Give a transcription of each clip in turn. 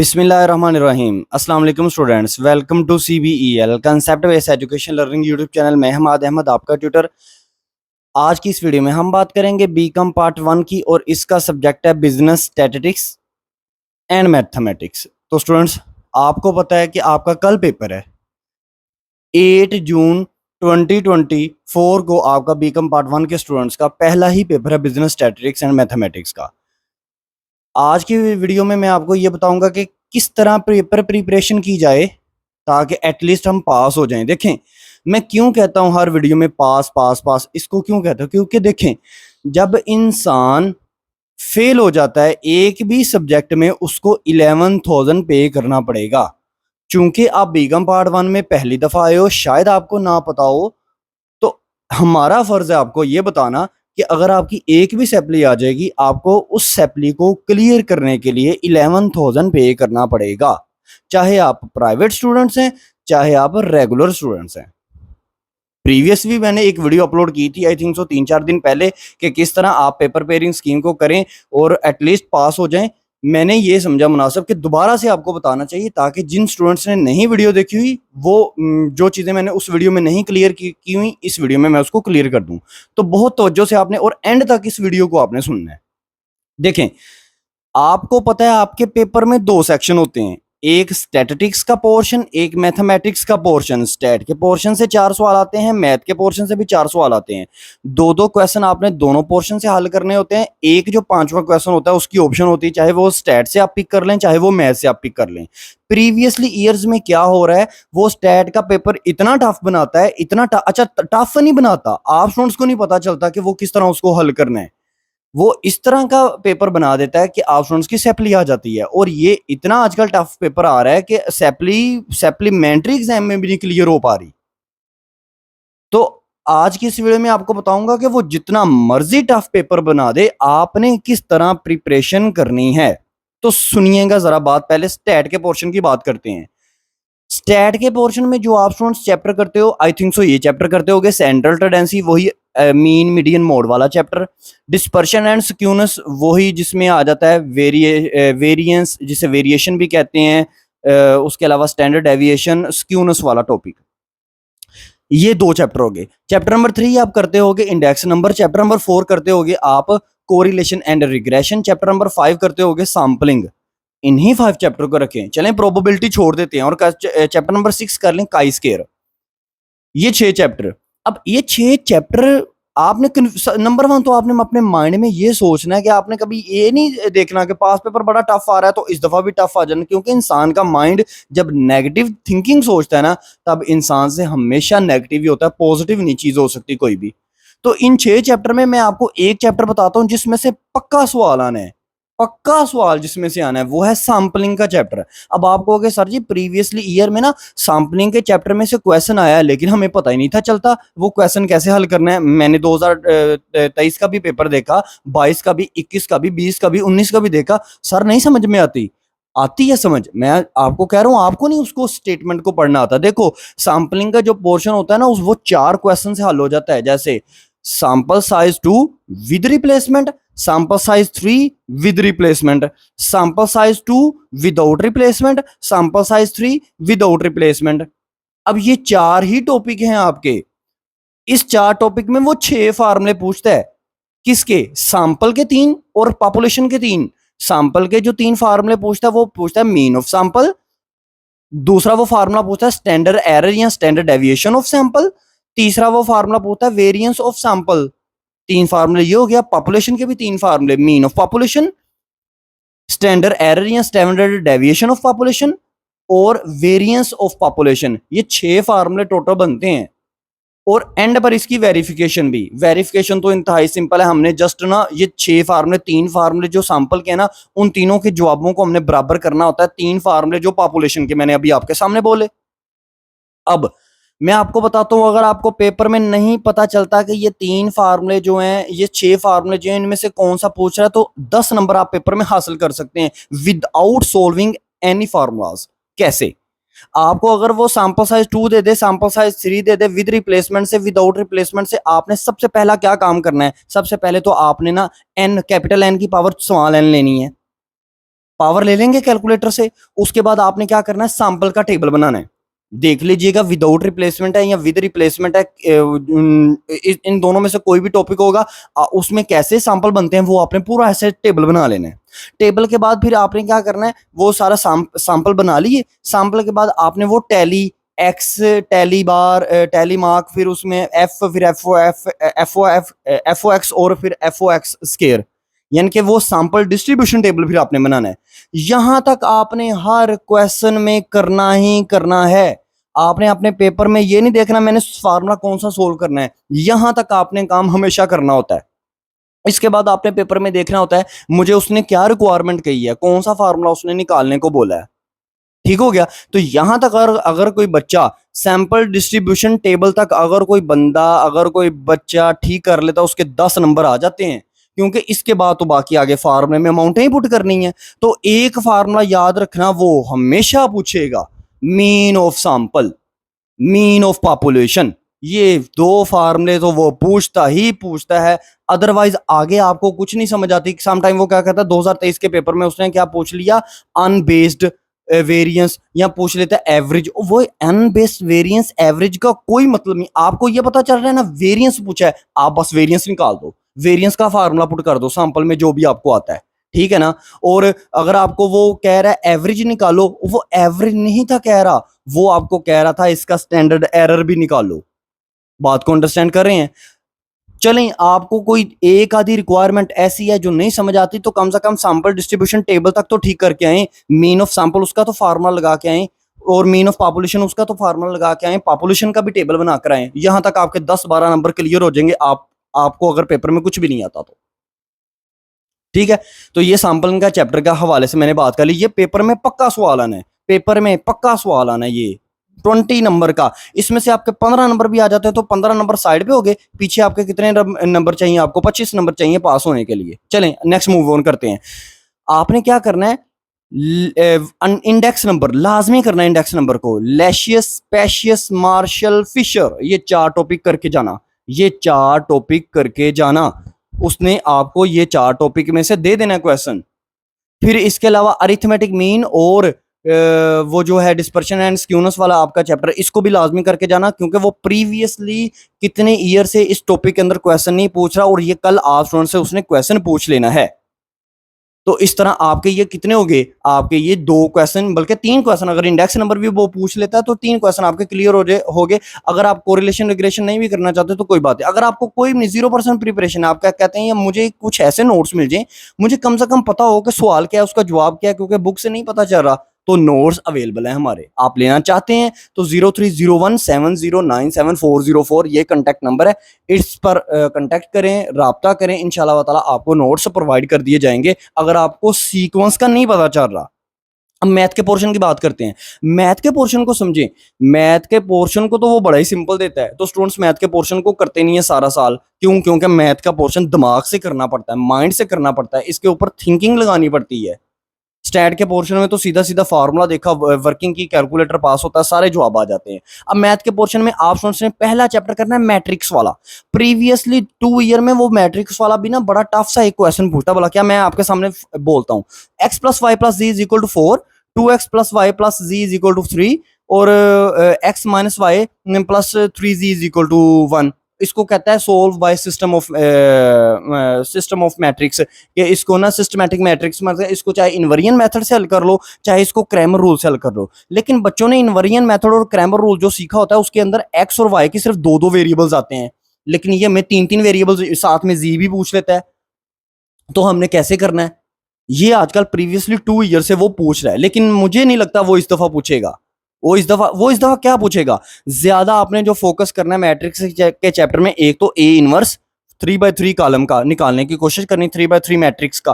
बिस्मिल्लाहिर्रहमानिर्रहीम। अस्सलाम वालेकुम students, welcome to CBEL concept based education learning YouTube channel में हमाद अहमद आपका ट्यूटर। आज की इस वीडियो में हम बात करेंगे बीकॉम पार्ट 1 की और इसका सब्जेक्ट है बिजनेस स्टैटिस्टिक्स एंड मैथमेटिक्स। तो स्टूडेंट्स, आपको पता है कि आपका कल पेपर है 8 जून 2024 को आपका बीकॉम पार्ट 1 के स्टूडेंट्स का पहला ही पेपर है बिजनेस स्टैटिस्टिक्स एंड मैथमेटिक्स का। आज की वीडियो में मैं आपको ये बताऊंगा कि किस तरह पेपर प्रिपरेशन की जाए ताकि एटलीस्ट हम पास हो जाएं। देखें, मैं क्यों कहता हूं हर वीडियो में पास पास पास, इसको क्यों कहता हूं? क्योंकि देखें, जब इंसान फेल हो जाता है एक भी सब्जेक्ट में उसको 11,000 पे करना पड़ेगा। चूंकि आप बीकॉम पार्ट 1 में पहली दफा आए हो, शायद आपको ना पता हो, तो हमारा फर्ज है आपको ये बताना कि अगर आपकी एक भी सैपली आ जाएगी, आपको उस सैपली को क्लियर करने के लिए 11,000 पे करना पड़ेगा, चाहे आप प्राइवेट स्टूडेंट्स हैं चाहे आप रेगुलर स्टूडेंट्स हैं। प्रीवियस भी मैंने एक वीडियो अपलोड की थी, आई थिंक सो 3-4 दिन पहले, कि किस तरह आप पेपर पेयरिंग स्कीम को करें और एटलीस्ट पास हो जाएं। मैंने ये समझा मुनासिब कि दोबारा से आपको बताना चाहिए ताकि जिन स्टूडेंट्स ने नहीं वीडियो देखी हुई वो जो चीज़ें मैंने उस वीडियो में नहीं क्लियर की हुई, इस वीडियो में मैं उसको क्लियर कर दूं। तो बहुत तवज्जो से आपने और एंड तक इस वीडियो को आपने सुनना है। देखें, आपको पता है आपके पेपर में 2 सेक्शन होते हैं, एक स्टैटिस्टिक्स का पोर्शन, एक मैथमेटिक्स का पोर्शन। स्टैट के पोर्शन से 4 सवाल आते हैं, मैथ के पोर्शन से भी 4 सवाल आते हैं। 2-2 क्वेश्चन आपने दोनों पोर्शन से हल करने होते हैं। एक जो 5वां क्वेश्चन होता है उसकी ऑप्शन होती है, चाहे वो स्टैट से आप पिक कर लें चाहे वो मैथ से आप पिक कर लें। प्रीवियसली ईयर्स में क्या हो रहा है, वो स्टैट का पेपर इतना टफ बनाता है, इतना अच्छा टफ नहीं बनाता, आप स्टूडेंट्स को नहीं पता चलता कि वो किस तरह उसको हल करना है। वो इस तरह का पेपर बना देता है कि आप स्टूडेंट्स की सैपली आ जाती है। और ये इतना आजकल टफ पेपर आ रहा है कि सैप्लीमेंट्री एग्जाम में भी नहीं क्लियर हो पा रही। तो आज की इस वीडियो में आपको बताऊंगा कि वो जितना मर्जी टफ पेपर बना दे, आपने किस तरह प्रिपरेशन करनी है। तो सुनिएगा जरा बात। पहले स्टैट के पोर्शन की बात करते हैं। स्टैट के पोर्शन में जो आप स्टूडेंट्स चैप्टर करते हो, आई थिंक सो ये चैप्टर करते होगे सेंट्रल टेंडेंसी, वही मीन मीडियन मोड वाला चैप्टर। डिस्पर्शन एंड स्क्यूनेस, वही जिसमें आ जाता है वेरिएंस, जिसे वेरिएशन भी कहते हैं। उसके अलावा स्टैंडर्ड डेविएशन, स्क्यूनेस वाला टॉपिक। ये 2 चैप्टर हो गए। चैप्टर नंबर 3 आप करते होगे इंडेक्स नंबर। चैप्टर नंबर 4 करते होगे आप correlation and regression. Chapter number 5 करते होगे सैम्पलिंग। इन्हीं 5 चैप्टर को रखें। चलें, प्रोबेबिलिटी छोड़ देते हैं और चैप्टर नंबर 6 कर लें काई स्केयर। ये 6 चैप्टर। अब ये 6 चैप्टर आपने नंबर 1 तो आपने अपने माइंड में ये सोचना है कि आपने कभी ये नहीं देखना कि पास पेपर बड़ा टफ आ रहा है तो इस दफा भी टफ आ जाना, क्योंकि इंसान का माइंड जब नेगेटिव थिंकिंग सोचता है ना, तब इंसान से हमेशा नेगेटिव ही होता है, पॉजिटिव नहीं चीज हो सकती कोई भी। तो इन 6 चैप्टर में मैं आपको एक चैप्टर बताता हूं जिसमें से पक्का सवाल आना है, पक्का सवाल जिसमें से आना है, वो है सैम्पलिंग का चैप्टर। अब आप कहोगे सर जी प्रीवियसली ईयर में ना सैम्पलिंग के चैप्टर में से क्वेश्चन आया है, लेकिन हमें पता ही नहीं था चलता वो क्वेश्चन कैसे हल करना है। मैंने 2023 का भी पेपर देखा, 22 का भी, 21 का भी, 20 का भी, 19 का भी देखा, सर नहीं समझ में आती। आती है समझ, मैं आपको कह रहा हूं आपको नहीं उसको स्टेटमेंट को पढ़ना आता। देखो, सैम्पलिंग का जो पोर्शन होता है ना, वो 4 क्वेश्चन से हल हो जाता है। जैसे sample size 2 with replacement, sample size 3 with replacement, sample size 2 without replacement, sample size 3 without replacement। अब ये 4 ही टॉपिक हैं आपके। इस 4 टॉपिक में वो 6 फार्मूले पूछता है। किसके? सैंपल के 3 और पॉपुलेशन के 3। सैंपल के जो 3 फार्मूले पूछता है, वो पूछता है मीन ऑफ सैंपल, दूसरा वो फार्मूला पूछता है स्टैंडर्ड एरर या स्टैंडर्ड डेविएशन ऑफ सैंपल, तीसरा वो फार्मूला पूछता है वेरिएंस ऑफ सैंपल। 3 फार्मूले ये हो गया। पॉपुलेशन के भी 3 फार्मूले, mean of population, standard error या स्टैंडर्ड डेविएशन ऑफ पॉपुलेशन और वेरिएंस ऑफ पॉपुलेशन। ये 6 फार्मूले टोटल बनते हैं। और एंड पर इसकी वेरिफिकेशन भी। वेरिफिकेशन तो इंतहाई सिंपल है, हमने जस्ट ना ये 6 फार्मूले, 3 फार्मूले जो सैंपल के ना, उन तीनों के जवाबों को हमने बराबर करना होता है 3 फार्मूले जो पॉपुलेशन के मैंने अभी आपके सामने बोले। अब मैं आपको बताता हूं, अगर आपको पेपर में नहीं पता चलता कि ये 3 फार्मूले जो हैं, ये 6 फार्मूले जो हैं, इनमें से कौन सा पूछ रहा है, तो 10 नंबर आप पेपर में हासिल कर सकते हैं विदाउट सोल्विंग एनी फार्मूलाज। कैसे? आपको अगर वो sample size 2 they they, sample size 3 they they, with replacement से, विदाउट रिप्लेसमेंट से, आपने सबसे पहला क्या काम करना है? सबसे पहले तो आपने ना एन, कैपिटल एन की पावर n लेनी है। पावर ले लेंगे कैलकुलेटर से। उसके बाद आपने क्या करना है, सैंपल का टेबल बनाना है। देख लीजिएगा विदाउट रिप्लेसमेंट है या विद रिप्लेसमेंट है, इन दोनों में से कोई भी टॉपिक होगा, उसमें कैसे सैंपल बनते हैं वो आपने पूरा ऐसे टेबल बना लेना है। टेबल के बाद फिर आपने क्या करना है, वो सारा सैंपल बना लिए। सैंपल के बाद आपने वो टैली एक्स, टैली बार, टैली मार्क, फिर उसमें एफ, फिर एफ ओ एक्स और फिर एफ ओ एक्स स्केयर, यानी कि वो सैंपल डिस्ट्रीब्यूशन टेबल फिर आपने बनाना है। यहां तक आपने हर क्वेश्चन में करना ही करना है। आपने अपने पेपर में ये नहीं देखना मैंने फार्मूला कौन सा सोल्व करना है, यहां तक आपने काम हमेशा करना होता है। इसके बाद आपने पेपर में देखना होता है मुझे उसने क्या रिक्वायरमेंट कही है, कौन सा फार्मूला उसने निकालने को बोला है। ठीक हो गया। तो यहां तक अगर कोई बच्चा सैंपल डिस्ट्रीब्यूशन टेबल तक अगर कोई बंदा, अगर कोई बच्चा ठीक कर लेता, उसके 10 नंबर आ जाते हैं, क्योंकि इसके बाद तो बाकी आगे फार्मूले में अमाउंटें ही पुट करनी है। तो एक फार्मूला याद रखना, वो हमेशा पूछेगा, mean of sample, mean of population. ये दो फार्मूले तो वो पूछता ही पूछता है, अदरवाइज आगे आपको कुछ नहीं समझ आती। सम टाइम वो क्या कहता है, 2023 के पेपर में उसने क्या पूछ लिया, अनबेस्ड वेरिएंस, या पूछ लेता है एवरेज। वो अनबेस्ड वेरिएंस एवरेज का कोई मतलब नहीं। आपको ये पता चल रहा है ना वेरिएंस पूछा है, आप बस वेरिएंस निकाल दो, वेरिएंस का फार्मूला पुट कर दो सैंपल में जो भी आपको आता है, ठीक है ना। और अगर आपको वो कह रहा है एवरेज निकालो, वो एवरेज नहीं था कह रहा, वो आपको कह रहा था इसका स्टैंडर्ड एरर भी निकालो। बात को अंडरस्टैंड कर रहे हैं। चलें, आपको कोई एक आधी रिक्वायरमेंट ऐसी है जो नहीं समझ आती, तो कम से कम सैंपल डिस्ट्रीब्यूशन टेबल तक तो ठीक करके आए। मीन ऑफ सैंपल उसका तो फार्मूला लगा के आए, और मीन ऑफ पॉपुलेशन उसका तो फार्मूला लगा के आए, पॉपुलेशन का भी टेबल बना कर आए। यहां तक आपके 10-12 नंबर क्लियर हो जाएंगे, आपको अगर पेपर में कुछ भी नहीं आता तो। ठीक है। तो ये सैंपलिंग का चैप्टर का हवाले से मैंने बात कर ली। ये पेपर में पक्का सवाल आना है, पेपर में पक्का सवाल आना है, ये 20 नंबर का। इसमें से आपके 15 नंबर भी आ जाते हैं तो 15 नंबर साइड पे हो गए। पीछे आपके कितने नंबर चाहिए, आपको 25 नंबर चाहिए पास होने के लिए। चलें नेक्स्ट मूव ऑन करते हैं। आपने क्या करना है, इंडेक्स नंबर लाजमी करना है। इंडेक्स नंबर को लेशियस, स्पेशियस, मार्शल, फिशर, ये 4 टॉपिक करके जाना, ये 4 टॉपिक करके जाना। उसने आपको ये 4 टॉपिक में से दे देना क्वेश्चन। फिर इसके अलावा अरिथमेटिक मीन और वो जो है डिस्पर्शन एंड स्क्यूनेस वाला आपका चैप्टर, इसको भी लाजमी करके जाना, क्योंकि वो प्रीवियसली कितने ईयर से इस टॉपिक के अंदर क्वेश्चन नहीं पूछ रहा, और ये कल आप स्टूडेंट से उसने क्वेश्चन पूछ लेना है। तो इस तरह आपके ये कितने हो गए, आपके ये 2 क्वेश्चन, बल्कि 3 क्वेश्चन, अगर इंडेक्स नंबर भी वो पूछ लेता है तो 3 क्वेश्चन आपके क्लियर हो गए। अगर आप कोरिलेशन रिग्रेशन नहीं भी करना चाहते तो कोई बात है। अगर आपको कोई नहीं, 0% प्रिपरेशन, आप क्या कहते हैं, या मुझे कुछ ऐसे नोट्स मिल जाए, मुझे कम से कम पता हो कि सवाल क्या है, उसका जवाब क्या है, क्योंकि बुक से नहीं पता चल रहा, तो नोट्स अवेलेबल है हमारे। आप लेना चाहते हैं तो 030170974404 ये कॉन्टैक्ट नंबर है, इस पर कॉन्टैक्ट करें, राब्ता करें। इंशाल्लाह ताला आपको नोट्स प्रोवाइड कर दिए जाएंगे अगर आपको सीक्वेंस का नहीं पता चल रहा। अब मैथ के पोर्शन की बात करते हैं। मैथ के पोर्शन को समझें। मैथ के पोर्शन को तो वो बड़ा ही सिंपल देता है, तो स्टूडेंट्स मैथ के पोर्शन को करते नहीं है सारा साल। क्यों? क्योंकि मैथ का पोर्शन दिमाग से करना पड़ता है, माइंड से करना पड़ता है, इसके ऊपर थिंकिंग लगानी पड़ती है। स्टैट के पोर्शन में तो सीधा सीधा फार्मूला देखा, वर्किंग की, कैलकुलेटर पास होता है, सारे जवाब आ जाते हैं। अब मैथ के पोर्शन में आप स्टूडेंट्स ने पहला चैप्टर करना है मैट्रिक्स वाला। प्रीवियसली 2 ईयर में वो मैट्रिक्स वाला भी ना बड़ा टफ सा एक क्वेश्चन पूछता, बोला क्या, मैं आपके सामने बोलता हूँ, x + y + z is equal to 4, 2x + y + z is equal to 3, और x - y + 3z is equal to 1। इसको कहता है solve by system of matrix. कि इसको ना सिस्टमैटिक मैट्रिक्स, मतलब इसको चाहे इन्वर्जन मेथड से हल कर लो, चाहे इसको क्रैमर रूल से हल कर लो। लेकिन बच्चों ने इन्वर्जन मेथड और क्रैमर रूल जो सीखा होता है उसके अंदर x और y के सिर्फ 2-2 वेरिएबल्स आते हैं, लेकिन ये हमें 3-3 वेरिएबल्स, साथ में z भी पूछ लेता है। तो हमने कैसे करना है, ये आजकल प्रीवियसली 2 ईयर से वो पूछ रहा है, लेकिन मुझे नहीं लगता वो इस दफा पूछेगा। वो इस दफा क्या पूछेगा, ज्यादा आपने जो फोकस करना है मैट्रिक्स के चैप्टर में, एक तो ए इनवर्स 3/3 कॉलम का निकालने की कोशिश करनी, 3/3 मैट्रिक्स का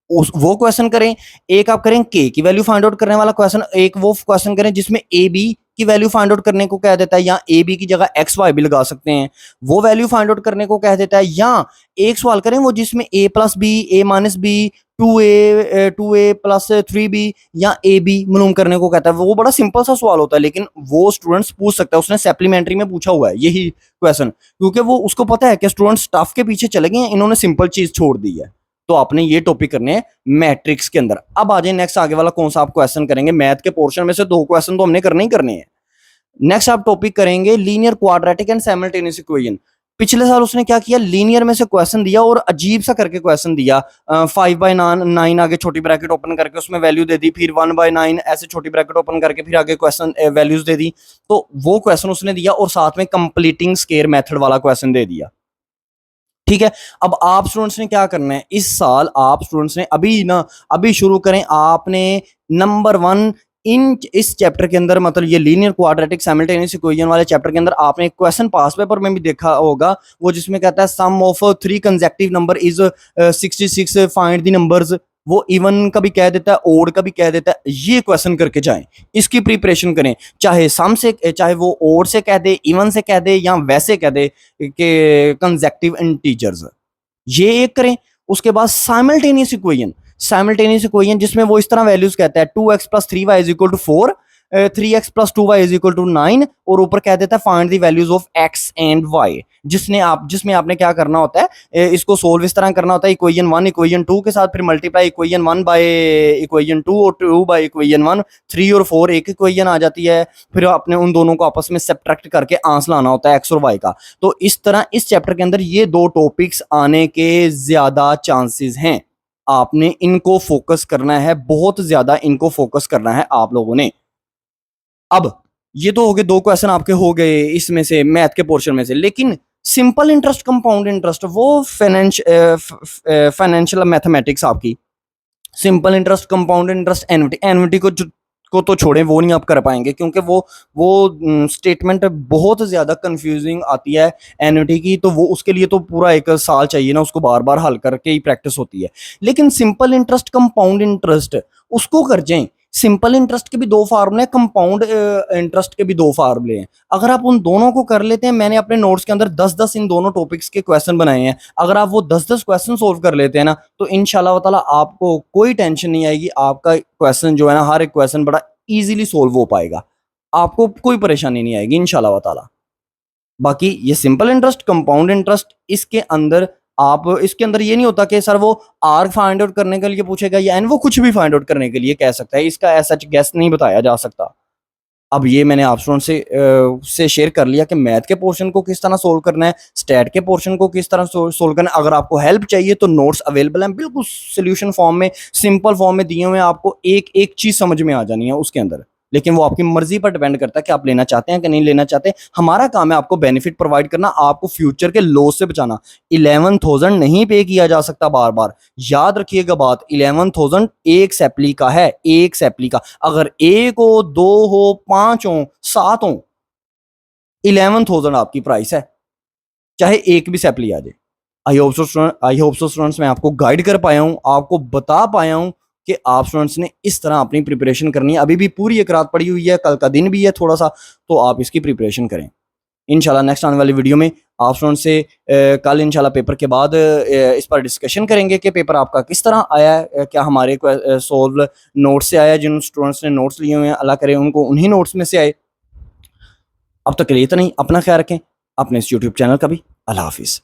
वो क्वेश्चन करें। एक आप करें के की वैल्यू फाइंड आउट करने वाला क्वेश्चन, एक वो क्वेश्चन करें जिसमें ए बी की वैल्यू फाइंड आउट करने को कह देता है, या ए बी की जगह एक्स वाई भी लगा सकते हैं, वो वैल्यू फाइंड आउट करने को कह देता है। या एक सवाल करें वो जिसमें a + b, a - b, 2a + 3b या ए बी मालूम करने को कहता है। वो बड़ा सिंपल सा सवाल होता है, लेकिन वो स्टूडेंट्स पूछ सकता है, उसने सप्लीमेंट्री में पूछा हुआ है यही क्वेश्चन, क्योंकि वो उसको पता है कि स्टूडेंट्स टफ के पीछे चले गए हैं, इन्होंने सिंपल चीज छोड़ दी है। तो आपने ये टॉपिक करने हैं मैट्रिक्स के अंदर। अब आ जाए नेक्स्ट, आगे वाला कौन सा आप क्वेश्चन करेंगे? मैथ के पोर्शन में से 2 क्वेश्चन तो हमने करने ही करने हैं। नेक्स्ट आप टॉपिक करेंगे linear quadratic and simultaneous equation. पिछले साल उसने क्या किया, लीनियर में से क्वेश्चन दिया और अजीब सा करके क्वेश्चन दिया, 5/9 आगे छोटी ब्रैकेट ओपन करके उसमें वैल्यू दे दी, फिर 1/9 ऐसे छोटी ब्रैकेट ओपन करके फिर आगे क्वेश्चन वैल्यूज दे दी। तो वो क्वेश्चन उसने दिया और साथ में कंप्लीटिंग स्केयर मेथड वाला क्वेश्चन दे दिया। ठीक है, अब आप स्टूडेंट्स ने क्या करना है इस साल, आप स्टूडेंट्स ने अभी शुरू करें। आपने नंबर 1 इस चैप्टर के अंदर, मतलब ये लीनियर क्वाड्रेटिक साइमल्टेनियस इक्वेशन वाले चैप्टर के अंदर आपने एक क्वेश्चन पास पेपर में भी देखा होगा, वो जिसमें कहता है sum of 3 consecutive number is 66, find the numbers. वो इवन का भी कह देता है, ओड का भी कह देता है। ये क्वेश्चन करके जाएं, इसकी प्रिपरेशन करें, चाहे सम से, चाहे वो ओड से कह दे, इवन से कह दे, या वैसे कह दे कि कंसेक्यूटिव इंटीजर्स, ये एक करें। उसके बाद साइमल्टेनियस इक्वेशन जिसमें वो इस तरह वैल्यूज कहता है 2x + 3y = 4, 3x + 2y = 9, और ऊपर कह देता है find the values of x and y। जिसमें आपने क्या करना होता है, इसको सोल्व इस तरह करना होता है, इक्वेशन 1 इक्वेशन 2 के साथ, फिर मल्टीप्लाई इक्वेशन 1 बाय इक्वेशन 2 और 2 बाय इक्वेशन 1, 3 और 4 एक इक्वेशन आ जाती है। फिर आपने उन दोनों को आपस में सब्ट्रैक्ट करके आंसर लाना होता है x और y का। तो इस तरह इस चैप्टर के अंदर ये 2 टॉपिक्स आने के ज्यादा चांसेस हैं। आपने इनको फोकस करना है, बहुत ज्यादा इनको फोकस करना है आप लोगों ने। अब ये तो हो गए 2 क्वेश्चन आपके हो गए इसमें से, मैथ के पोर्शन में से। लेकिन सिंपल इंटरेस्ट, कंपाउंड इंटरेस्ट, वो फाइनेंशियल मैथमेटिक्स आपकी, सिंपल इंटरेस्ट, कंपाउंड इंटरेस्ट, एनविटी को तो छोड़ें, वो नहीं आप कर पाएंगे, क्योंकि वो स्टेटमेंट बहुत ज़्यादा कंफ्यूजिंग आती है एनविटी की। तो वो उसके लिए तो पूरा 1 साल चाहिए ना, उसको बार बार हल करके ही प्रैक्टिस होती है। लेकिन सिंपल इंटरेस्ट, कंपाउंड इंटरेस्ट, उसको कर जाएं। सिंपल इंटरेस्ट के भी 2 फार्मूले हैं, कंपाउंड इंटरेस्ट के भी 2 फार्मूले हैं। अगर आप उन दोनों को कर लेते हैं, मैंने अपने नोट्स के अंदर 10-10 इन दोनों टॉपिक्स के क्वेश्चन बनाए हैं। अगर आप वो 10-10 क्वेश्चन सोल्व कर लेते हैं ना, तो इंशाल्लाह ताला आपको कोई टेंशन नहीं आएगी। आपका क्वेश्चन जो है ना, हर एक क्वेश्चन बड़ा इजीली सोल्व हो पाएगा, आपको कोई परेशानी नहीं आएगी इंशाल्लाह ताला। बाकी ये सिंपल इंटरेस्ट, कंपाउंड इंटरेस्ट, इसके अंदर ये नहीं होता कि सर वो आर फाइंड आउट करने के लिए पूछेगा या एन, वो कुछ भी फाइंड आउट करने के लिए कह सकता है। इसका ऐसा गेस नहीं बताया जा सकता। अब ये मैंने आप स्टूडेंट से शेयर कर लिया कि मैथ के पोर्शन को किस तरह सोल्व करना है, स्टैट के पोर्शन को किस तरह सोल्व करना है। अगर आपको हेल्प चाहिए तो नोट्स अवेलेबल हैं, बिल्कुल सोल्यूशन फॉर्म में, सिंपल फॉर्म में दिए हुए हैं। आपको एक एक चीज़ समझ में आ जानी है उसके अंदर, लेकिन वो आपकी मर्जी पर डिपेंड करता है कि आप लेना चाहते हैं कि नहीं लेना चाहते। हमारा काम है आपको बेनिफिट प्रोवाइड करना, आपको फ्यूचर के लॉस से बचाना। 11,000 नहीं पे किया जा सकता बार बार, याद रखिएगा बात। 11,000 एक सैपली का है, एक सैपली का। अगर 1 हो, 2 हो, 5 हो, 7 हो, 11,000 आपकी प्राइस है, चाहे एक भी सैपली आ जाए। आई होप सो स्टूडेंट्स, मैं आपको गाइड कर पाया हूँ, आपको बता पाया हूँ कि आप स्टूडेंट्स ने इस तरह अपनी प्रिपरेशन करनी है। अभी भी पूरी 1 रात पड़ी हुई है, कल का दिन भी है थोड़ा सा, तो आप इसकी प्रिपरेशन करें। इंशाल्लाह नेक्स्ट आने वाली वीडियो में आप स्टूडेंट्स से कल इंशाल्लाह पेपर के बाद इस पर डिस्कशन करेंगे कि पेपर आपका किस तरह आया है, क्या हमारे सोल्व नोट्स से आया है। जिन स्टूडेंट्स ने नोट्स लिए हुए हैं, अल्लाह करे उनको उन्हीं नोट्स में से आए। अब तक के लिए इतना ही, अपना ख्याल रखें, अपने इस यूट्यूब चैनल का भी। अल्लाह हाफिज़।